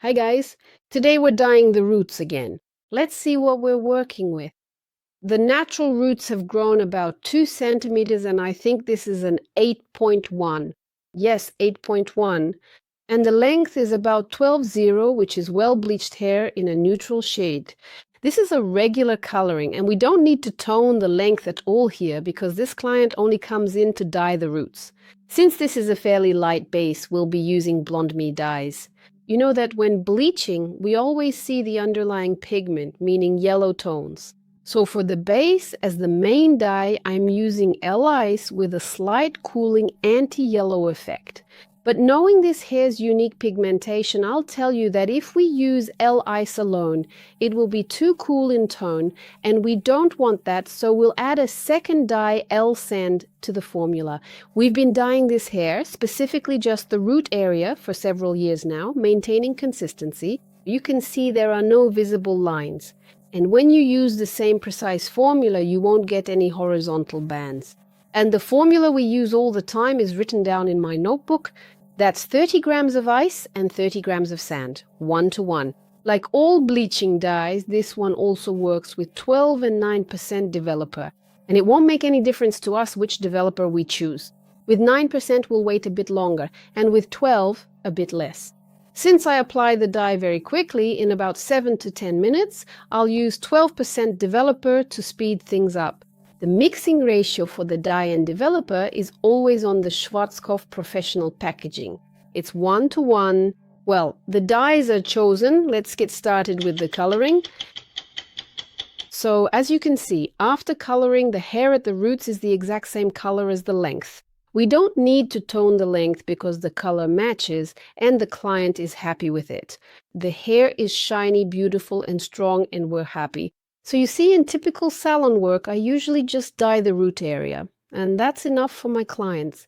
Hi guys, today we're dyeing the roots again. Let's see what we're working with. The natural roots have grown about 2 centimeters and I think this is an 8.1. Yes, 8.1. And the length is about 12.0, which is well bleached hair in a neutral shade. This is a regular coloring and we don't need to tone the length at all here because this client only comes in to dye the roots. Since this is a fairly light base, we'll be using BlondME dyes. You know that when bleaching, we always see the underlying pigment, meaning yellow tones. So for the base, as the main dye, I'm using L-Ice with a slight cooling anti-yellow effect. But knowing this hair's unique pigmentation, I'll tell you that if we use L-Ice alone, it will be too cool in tone, and we don't want that, so we'll add a second dye, L-Sand, to the formula. We've been dyeing this hair, specifically just the root area, for several years now, maintaining consistency. You can see there are no visible lines. And when you use the same precise formula, you won't get any horizontal bands. And the formula we use all the time is written down in my notebook. That's 30 grams of ice and 30 grams of sand, 1 to 1. Like all bleaching dyes, this one also works with 12 and 9% developer. And it won't make any difference to us which developer we choose. With 9% we'll wait a bit longer, and with 12, a bit less. Since I apply the dye very quickly, in about 7 to 10 minutes, I'll use 12% developer to speed things up. The mixing ratio for the dye and developer is always on the Schwarzkopf professional packaging. It's 1 to 1. Well, the dyes are chosen. Let's get started with the coloring. So, as you can see, after coloring, the hair at the roots is the exact same color as the length. We don't need to tone the length because the color matches and the client is happy with it. The hair is shiny, beautiful, and strong, and we're happy. So you see, in typical salon work, I usually just dye the root area, and that's enough for my clients.